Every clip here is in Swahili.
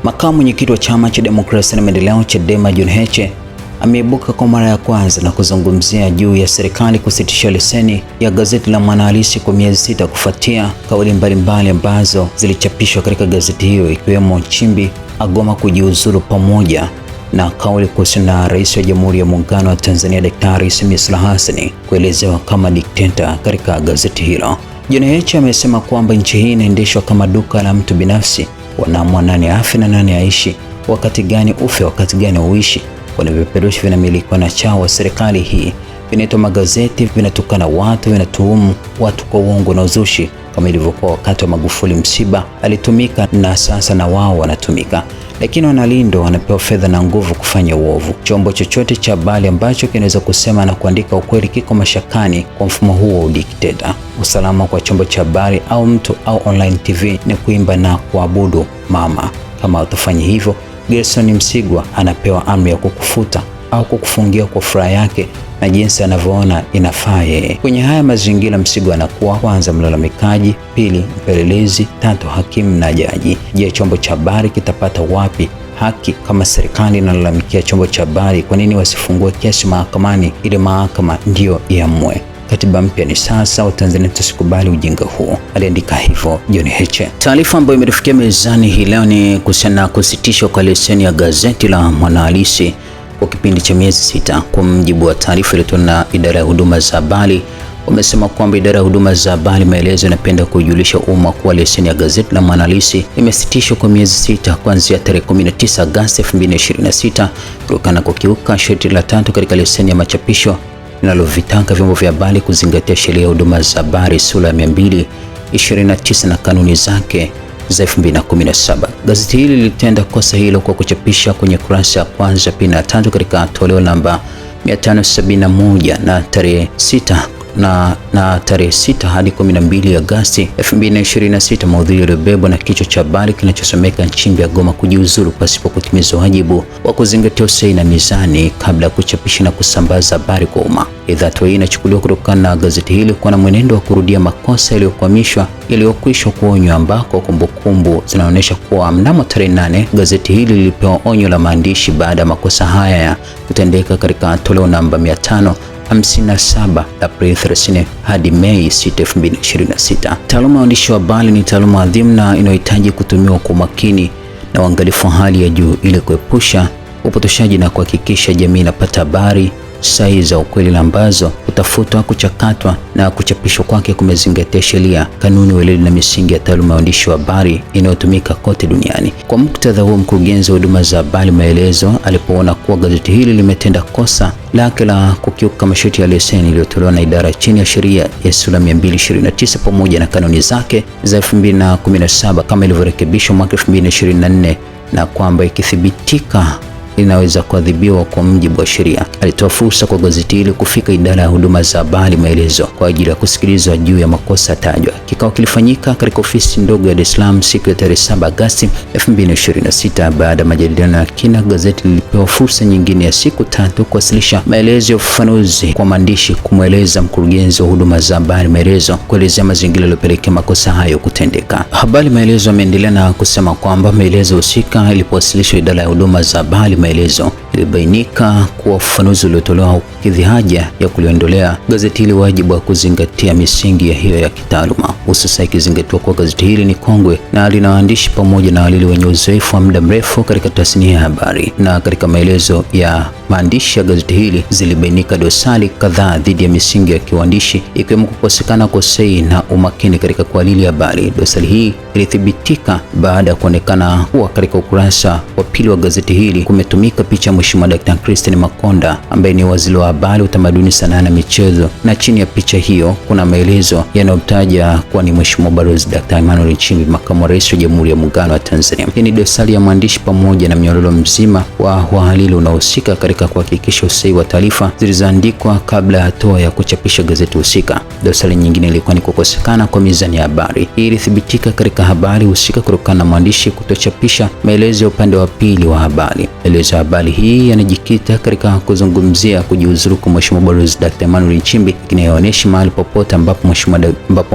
Makamu mwenyekiti wa chama cha demokrasia na maendeleo Chadema John Heche ameibuka kwa mara ya kwanza na kuzungumzia juu ya serikali kusitisha leseni ya gazeti la Mwanahalisi kwa miezi 6 kufuatia kauli mbalimbali ambazo zilichapishwa katika gazeti hiyo, ikiwemo Nchimbi agoma kujiuzulu pamoja na kauli kuhusiana na Rais wa Jamhuri ya Muungano wa Tanzania Daktari Samia Suluhu Hassan kuelezewa kama dikteta katika gazeti hilo. John Heche amesema kwamba nchi hii inaendeshwa kama duka la mtu binafsi, wanaamua nani afe na nani aishi, wakati gani ufe, wakati gani uishi, kwani vipeperushi vinamilikiwa na chao wa serikali hii, vinaitwa magazeti, vinatukana watu, vinatuhumu watu kwa uongo na uzushi, kama ilivyokuwa wakati wa Magufuli. Msiba alitumika na sasa na wao wanatumika, lakini wanalindwa, wanapewa fedha na nguvu kufanya uovu. Chombo chochote cha habari ambacho kinaweza kusema na kuandika ukweli kiko mashakani kwa mfumo huo wa udikteta. Usalama kwa chombo cha habari au mtu au online TV ni kuimba na kuabudu mama. Kama utafanya hivyo, Gerson Msigwa anapewa amri ya kukufuta au kukufungia kwa furaha yake na jinsi anavyoona inafaa yeye. Kwenye haya mazingira, Msigwa anakuwa kwanza mlalamikaji, pili mpelelezi, tatu hakimu na jaji. Je, chombo cha habari kitapata wapi haki kama serikali inalalamikia chombo cha habari? Kwa nini wasifungue kesi mahakamani ili mahakama ndiyo iamue? Katiba mpya ni sasa, Watanzania tusikubali ujinga huo, aliandika hivyo John Heche. Taarifa ambayo imetufikia mezani hii leo ni kuhusiana na kusitishwa kwa leseni ya gazeti la Mwanahalisi kwa kipindi cha miezi 6. Kwa mujibu wa taarifa iliyotolewa na idara ya huduma za habari, wamesema kwamba idara ya huduma za habari maelezo inapenda kujulisha umma kuwa leseni ya gazeti la Mwanahalisi imesitishwa kwa miezi 6 kuanzia tarehe 19 Agosti 2026 kutokana na kukiuka sharti la 3 katika leseni ya machapisho linalovitaka vyombo vya habari kuzingatia sheria ya huduma za habari sura ya 229 na kanuni zake za 2017. Gazeti hili lilitenda kosa hilo kwa kuchapisha kwenye kurasa ya kwanza, pili na tatu katika toleo namba 571 na tarehe 6 na tarehe 6 hadi 12 Agosti 2026 maudhui yaliyobebwa na kichwa cha habari kinachosomeka Nchimbi agoma kujiuzulu pasipo kutimiza wajibu wa kuzingatia usahihi na mizani kabla ya kuchapisha na kusambaza habari kwa umma. Hatua hii inachukuliwa kutokana na gazeti hili kuwa na mwenendo wa kurudia makosa yaliyokwisha kuonywa, ambako kumbukumbu zinaonyesha kuwa mnamo tarehe 8 gazeti hili lilipewa onyo la maandishi baada ya makosa haya ya kutendeka katika toleo namba 557 Aprili 30 hadi Mei 6, 2026. Taaluma ya uandishi wa habari ni taaluma adhimu na inayohitaji kutumiwa kwa makini na uangalifu hali ya juu ili kuepusha upotoshaji na kuhakikisha jamii inapata habari sahihi za ukweli na ambazo kutafutwa, kuchakatwa na kuchapishwa kwake kumezingatia sheria, kanuni, weledi na misingi ya taaluma ya uandishi wa habari inayotumika kote duniani. Kwa muktadha huo, mkurugenzi wa huduma za habari maelezo alipoona kuwa gazeti hili limetenda kosa lake la kukiuka masharti ya leseni iliyotolewa na idara chini ya sheria ya sura 229 pamoja na kanuni zake za 2017 kama ilivyorekebishwa mwaka 2024 na kwamba ikithibitika linaweza kuadhibiwa kwa mujibu wa sheria, alitoa fursa kwa gazeti hili kufika idara ya huduma za habari maelezo kwa ajili ya kusikilizwa juu ya makosa tajwa. Kikao kilifanyika katika ofisi ndogo ya Dar es Salaam siku ya tarehe 7 Agosti 2026. Baada ya majadiliano ya kina, gazeti lilipewa fursa nyingine ya siku 3 kuwasilisha maelezo ya ufafanuzi kwa maandishi, kumweleza mkurugenzi wa huduma za habari maelezo kuelezea mazingira yaliyopelekea makosa hayo kutendeka. Habari maelezo ameendelea na kusema kwamba maelezo husika ilipowasilishwa idara ya huduma za habari maelezo ilibainika kuwa ufafanuzi uliotolewa haukidhi haja ya kuliondolea gazeti hili wajibu wa kuzingatia misingi ya hiyo ya kitaaluma, hususan ikizingatiwa kuwa gazeti hili ni kongwe na lina waandishi pamoja na walili wenye uzoefu wa muda mrefu katika tasnia ya habari. Na katika maelezo ya maandishi ya gazeti hili zilibainika dosari kadhaa dhidi ya misingi ya kiuandishi, ikiwemo kukosekana kwa usahihi na umakini katika kuhariri habari. Dosari hii ilithibitika baada ya kuonekana kuwa katika ukurasa wa pili wa gazeti hili kumetumika picha ya Mheshimiwa Dr. Christine Makonda ambaye ni waziri wa habari, utamaduni, sanaa na michezo, na chini ya picha hiyo kuna maelezo yanayotaja kuwa ni Mheshimiwa Balozi Dr. Emmanuel Nchimbi, makamu wa rais wa Jamhuri ya Muungano wa Tanzania. Hii ni dosari ya maandishi pamoja na mnyororo mzima wa wahariri unaohusika katika katika kuhakikisha usahihi wa taarifa zilizoandikwa kabla ya hatua ya kuchapisha gazeti husika. Dosari nyingine ilikuwa ni kukosekana kwa mizani ya habari. Hii ilithibitika katika habari husika kutokana na mwandishi kutochapisha maelezo ya upande wa pili wa habari. Maelezo ya habari hii yanajikita katika kuzungumzia kujiuzuru kwa Mheshimiwa Balozi Dr. Emmanuel Nchimbi, inayoonyesha mahali popote ambapo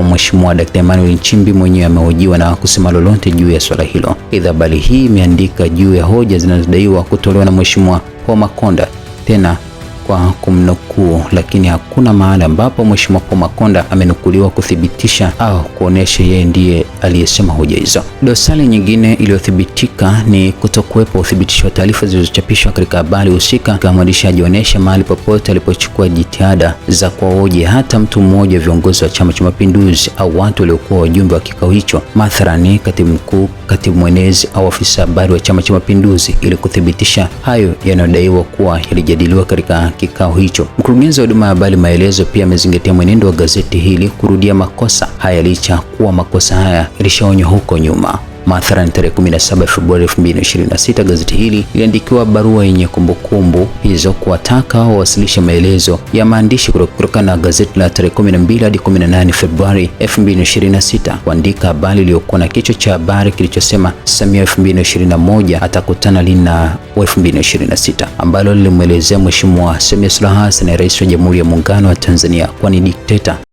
Mheshimiwa Dr. Emmanuel Nchimbi mwenyewe amehojiwa na kusema lolote juu ya swala hilo. Aidha, habari hii imeandika juu ya hoja zinazodaiwa kutolewa na Mheshimiwa Paul Makonda, tena kwa kumnukuu, lakini hakuna mahali ambapo Mheshimiwa Paul Makonda amenukuliwa kuthibitisha au kuonesha yeye ndiye aliyesema hoja hizo. Dosari nyingine iliyothibitika ni kutokuwepo uthibitisho wa taarifa zilizochapishwa katika habari husika, kama mwandishi hajaonesha mahali popote alipochukua jitihada za kuwahoji hata mtu mmoja viongozi wa Chama cha Mapinduzi au watu waliokuwa wajumbe wa kikao hicho, mathalani katibu mkuu, katibu mwenezi au afisa habari wa Chama cha Mapinduzi, ili kuthibitisha hayo yanayodaiwa kuwa yalijadiliwa katika kikao hicho. Mkurugenzi wa huduma ya habari Maelezo pia amezingatia mwenendo wa gazeti hili kurudia makosa haya licha kuwa makosa haya ilishaonywa huko nyuma. Mathalan, tarehe 17 Februari 2026 gazeti hili liliandikiwa barua yenye kumbukumbu hizo kuwataka wawasilishe maelezo ya maandishi kutokana na gazeti la tarehe 12 hadi 18 Februari 2026 kuandika habari iliyokuwa na kichwa cha habari kilichosema Samia 2021 atakutana lini na 2026, ambalo lilimwelezea Mheshimiwa Samia Suluhu Hassan, Rais wa Jamhuri ya Muungano wa Tanzania, kuwa ni dikteta.